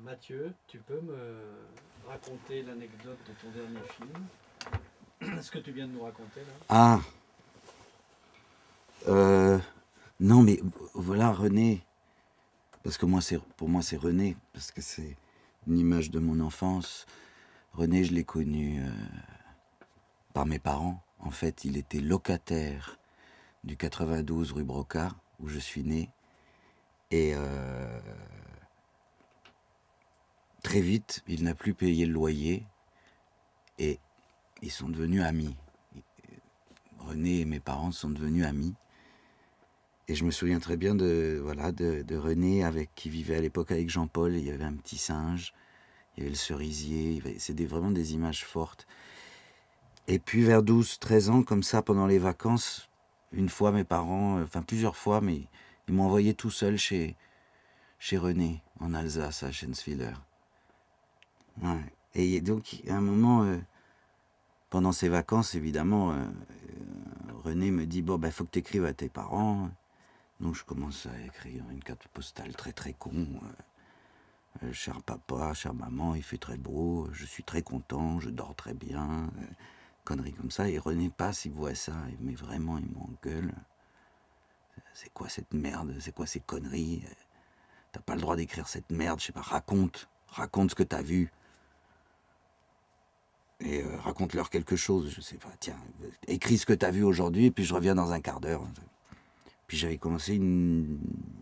Mathieu, tu peux me raconter l'anecdote de ton dernier film? Ce que tu viens de nous raconter là? Ah, non, mais voilà René, parce que pour moi c'est René, parce que c'est une image de mon enfance. René, je l'ai connu par mes parents. En fait, il était locataire du 92 rue Brocard, où je suis né. Et très vite, il n'a plus payé le loyer et ils sont devenus amis. René et mes parents sont devenus amis. Et je me souviens très bien de René qui vivait à l'époque avec Jean-Paul. Il y avait un petit singe, il y avait le cerisier. C'est vraiment des images fortes. Et puis vers 12-13 ans, comme ça, pendant les vacances, une fois mes parents, enfin plusieurs fois, mais ils m'ont envoyé tout seul chez René, en Alsace, à Schenswiller. Ouais. Et donc, à un moment, pendant ces vacances, évidemment, René me dit, bon, ben, faut que tu écrives à tes parents. Donc, je commence à écrire une carte postale très très con. Cher papa, chère maman, il fait très beau, je suis très content, je dors très bien. Conneries comme ça. Et René passe, il voit ça, mais vraiment, il m'engueule. C'est quoi cette merde? C'est quoi ces conneries? T'as pas le droit d'écrire cette merde, je sais pas, raconte ce que t'as vu. Et raconte-leur quelque chose, je sais pas, tiens, écris ce que t'as vu aujourd'hui, et puis je reviens dans un quart d'heure. Puis j'avais commencé une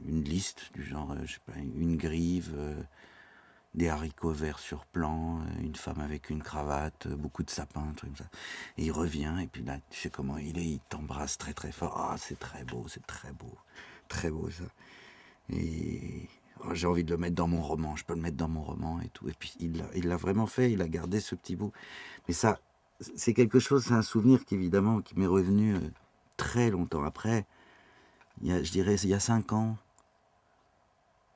liste du genre, je sais pas, une grive, des haricots verts sur plan, une femme avec une cravate, beaucoup de sapins, un truc comme ça. Et il revient, et puis là, tu sais comment il est, il t'embrasse très très fort. Ah, c'est très beau ça. Et oh, j'ai envie de le mettre dans mon roman, je peux le mettre dans mon roman et tout. Et puis il l'a vraiment fait, il a gardé ce petit bout. Mais ça, c'est quelque chose, c'est un souvenir qui évidemment qui m'est revenu très longtemps après. Je dirais il y a 5 ans,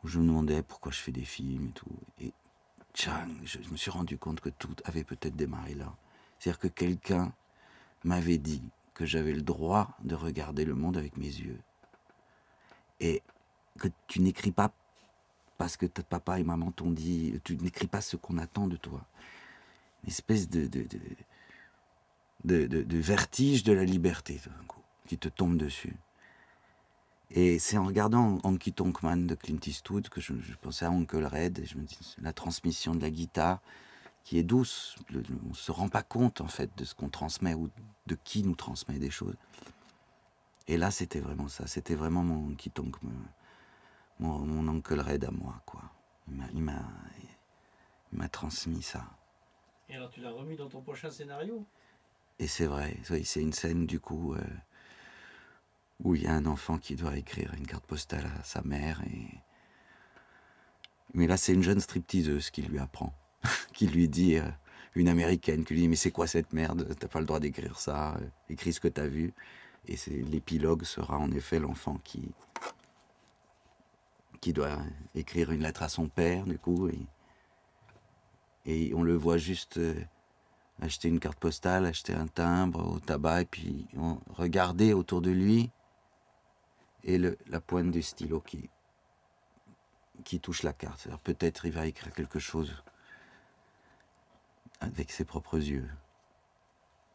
où je me demandais pourquoi je fais des films et tout. Et tchang, je me suis rendu compte que tout avait peut-être démarré là. C'est-à-dire que quelqu'un m'avait dit que j'avais le droit de regarder le monde avec mes yeux. Et que tu n'écris pas parce que papa et maman t'ont dit, tu n'écris pas ce qu'on attend de toi. Une espèce de vertige de la liberté, tout d'un coup, qui te tombe dessus. Et c'est en regardant Honky Tonk Man de Clint Eastwood que je pensais à Uncle Red, et je me dis, la transmission de la guitare, qui est douce, on ne se rend pas compte en fait de ce qu'on transmet ou de qui nous transmet des choses. Et là c'était vraiment ça, c'était vraiment mon Honky Tonk, mon Uncle Red à moi, quoi. Il m'a transmis ça. Et alors tu l'as remis dans ton prochain scénario? Et c'est vrai, oui, c'est une scène du coup où il y a un enfant qui doit écrire une carte postale à sa mère. Mais là c'est une jeune stripteaseuse qui lui apprend, qui lui dit, une américaine, qui lui dit mais c'est quoi cette merde, t'as pas le droit d'écrire ça, écris ce que t'as vu. Et l'épilogue sera en effet l'enfant qui doit écrire une lettre à son père du coup. Et on le voit juste acheter une carte postale, acheter un timbre au tabac, et puis regarder autour de lui, et la pointe du stylo qui touche la carte. Alors peut-être il va écrire quelque chose avec ses propres yeux.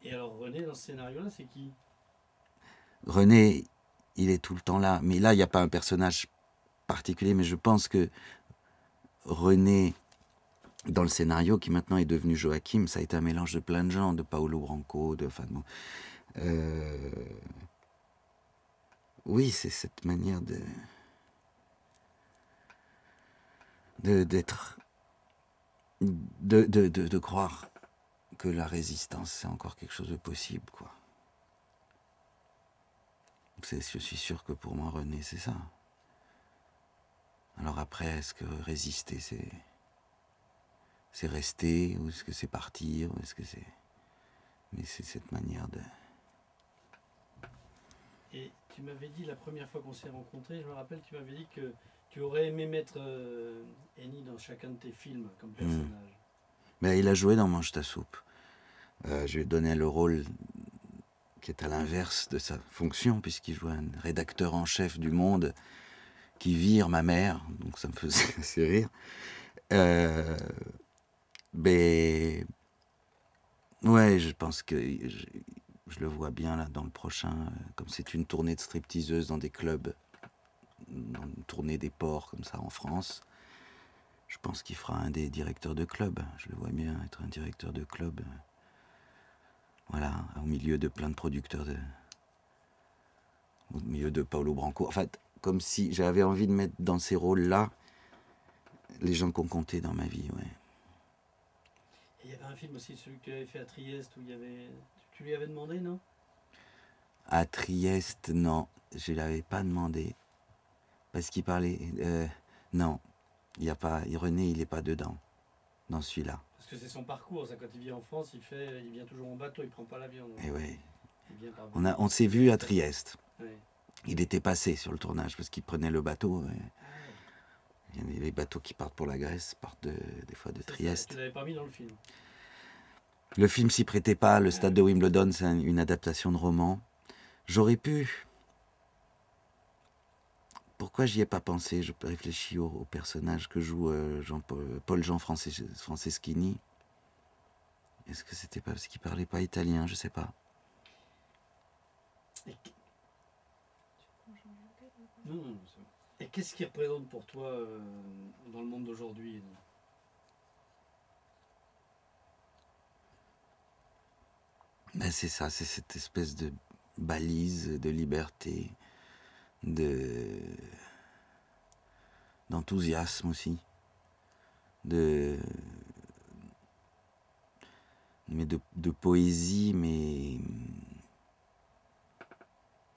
Et alors René, dans ce scénario-là, c'est qui? René, il est tout le temps là, mais là il n'y a pas un personnage particulier, mais je pense que René, dans le scénario qui maintenant est devenu Joachim, ça a été un mélange de plein de gens, de Paolo Branco, enfin bon. Oui, c'est cette manière d'être, de croire que la résistance c'est encore quelque chose de possible, quoi. Je suis sûr que pour moi René c'est ça. Alors après, est-ce que résister c'est rester, ou est-ce que c'est partir, ou est-ce que c'est... Mais c'est cette manière de... Et tu m'avais dit la première fois qu'on s'est rencontrés, je me rappelle, tu m'avais dit que tu aurais aimé mettre Eni dans chacun de tes films comme personnage. Mais il a joué dans Mange ta soupe. Je lui ai donné le rôle qui est à l'inverse de sa fonction, puisqu'il joue un rédacteur en chef du Monde qui vire ma mère, donc ça me faisait assez rire. Euh, mais ouais, je pense que je le vois bien là dans le prochain, comme c'est une tournée de stripteaseuses dans des clubs, dans une tournée des ports comme ça en France. Je pense qu'il fera un des directeurs de club. Je le vois bien être un directeur de club. Voilà, au milieu de plein de producteurs, au milieu de Paolo Branco. En fait, comme si j'avais envie de mettre dans ces rôles-là les gens qu'on comptait dans ma vie, ouais. Et il y avait un film aussi, celui que tu avais fait à Trieste, où il y avait... Tu lui avais demandé, non? À Trieste, non, je l'avais pas demandé. Parce qu'il parlait... non, il y a pas, René, il n'est pas dedans, dans celui-là. Parce que c'est son parcours, ça, quand il vient en France, il vient toujours en bateau, il prend pas l'avion. Et ouais. Il vient par On s'est vu à Trieste. Ouais. Il était passé sur le tournage parce qu'il prenait le bateau. Ah ouais. Il y a les bateaux qui partent pour la Grèce, partent des fois de Trieste. Ça, tu l'avais pas mis dans le film. Le film s'y prêtait pas. Le stade de Wimbledon, c'est une adaptation de roman. J'aurais pu. Pourquoi j'y ai pas pensé? Je réfléchis au personnage que joue Paul-Jean Franceschini. Est-ce que c'était pas parce qu'il parlait pas italien? Je sais pas. Non, et qu'est-ce qu'il représente pour toi dans le monde d'aujourd'hui? Ben c'est ça, c'est cette espèce de balise de liberté, d'enthousiasme aussi, de poésie, mais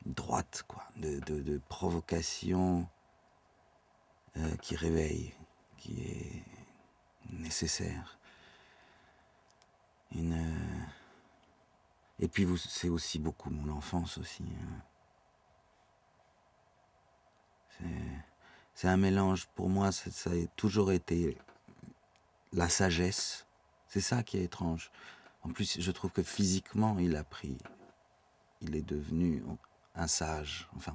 droite, quoi, de provocation qui réveille, qui est nécessaire. Et puis c'est aussi beaucoup mon enfance aussi. C'est un mélange, pour moi, ça a toujours été la sagesse. C'est ça qui est étrange. En plus, je trouve que physiquement, il est devenu un sage, enfin,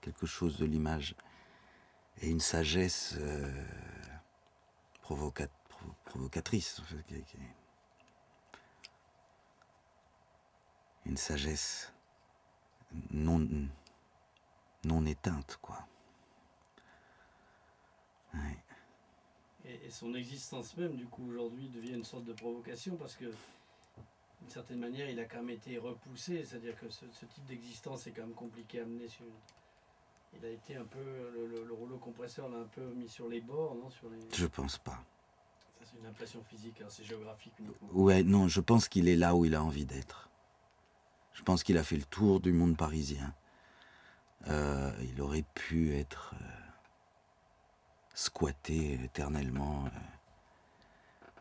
quelque chose de l'image. Et une sagesse provocatrice. En fait, une sagesse non éteinte, quoi. Ouais. Et son existence même, du coup, aujourd'hui, devient une sorte de provocation, parce que, d'une certaine manière, il a quand même été repoussé, c'est-à-dire que ce type d'existence est quand même compliqué à mener sur... Il a été un peu... Le rouleau compresseur l'a un peu mis sur les bords, non? Je pense pas. Ça, c'est une impression physique, hein, c'est géographique uniquement. Ouais, non, je pense qu'il est là où il a envie d'être. Je pense qu'il a fait le tour du monde parisien. Il aurait pu être squatté éternellement.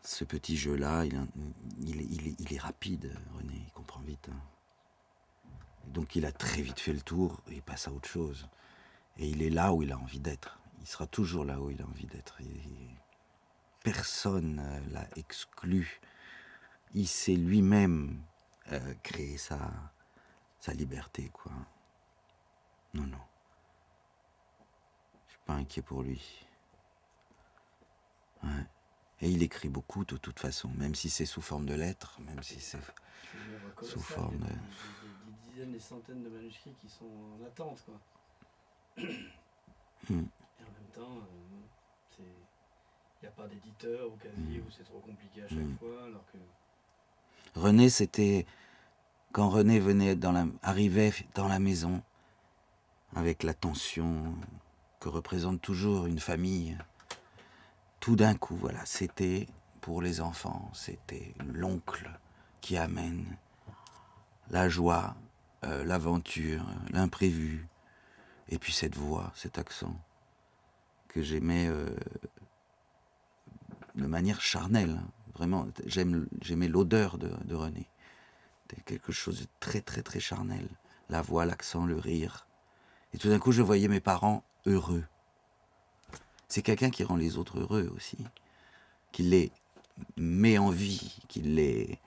Ce petit jeu-là, il est rapide, René, il comprend vite. Hein. Donc il a très vite fait le tour et il passe à autre chose. Et il est là où il a envie d'être. Il sera toujours là où il a envie d'être. Personne l'a exclu. Il s'est lui-même créé sa liberté, quoi. Non. Je suis pas inquiet pour lui. Ouais. Et il écrit beaucoup de toute façon, même si c'est sous forme de lettres, même si c'est sous forme de... Des dizaines, des centaines de manuscrits qui sont en attente, quoi. Et en même temps, il n'y a pas d'éditeur ou quasi, où c'est trop compliqué à chaque fois, alors que... René, c'était... Quand René arrivait dans la maison, avec la tension que représente toujours une famille, tout d'un coup, voilà, c'était pour les enfants, c'était l'oncle qui amène la joie, l'aventure, l'imprévu, et puis cette voix, cet accent que j'aimais de manière charnelle, vraiment, j'aimais l'odeur de René. C'était quelque chose de très très très charnel, la voix, l'accent, le rire. Et tout d'un coup, je voyais mes parents heureux. C'est quelqu'un qui rend les autres heureux aussi, qui les met en vie, qui les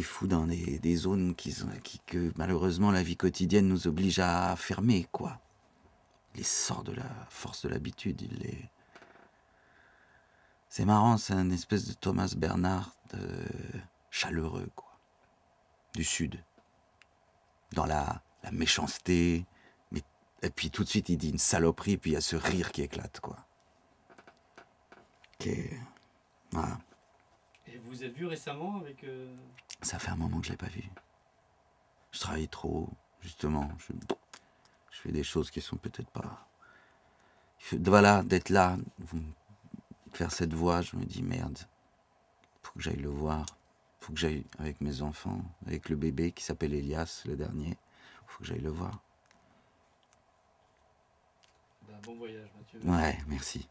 fout dans des zones que malheureusement la vie quotidienne nous oblige à fermer, quoi. les sort de la force de l'habitude. C'est marrant, c'est un espèce de Thomas Bernhard chaleureux, quoi. Du Sud. Dans la méchanceté. Et puis tout de suite, il dit une saloperie, puis il y a ce rire qui éclate, quoi. Voilà. Et vous vous êtes vu récemment avec... Ça fait un moment que je ne l'ai pas vu. Je travaille trop, justement. Je fais des choses qui sont peut-être pas... Voilà, d'être là, faire cette voix, je me dis merde, faut que j'aille le voir, faut que j'aille avec mes enfants, avec le bébé qui s'appelle Elias, le dernier, faut que j'aille le voir. Bon voyage, Mathieu. Ouais, merci.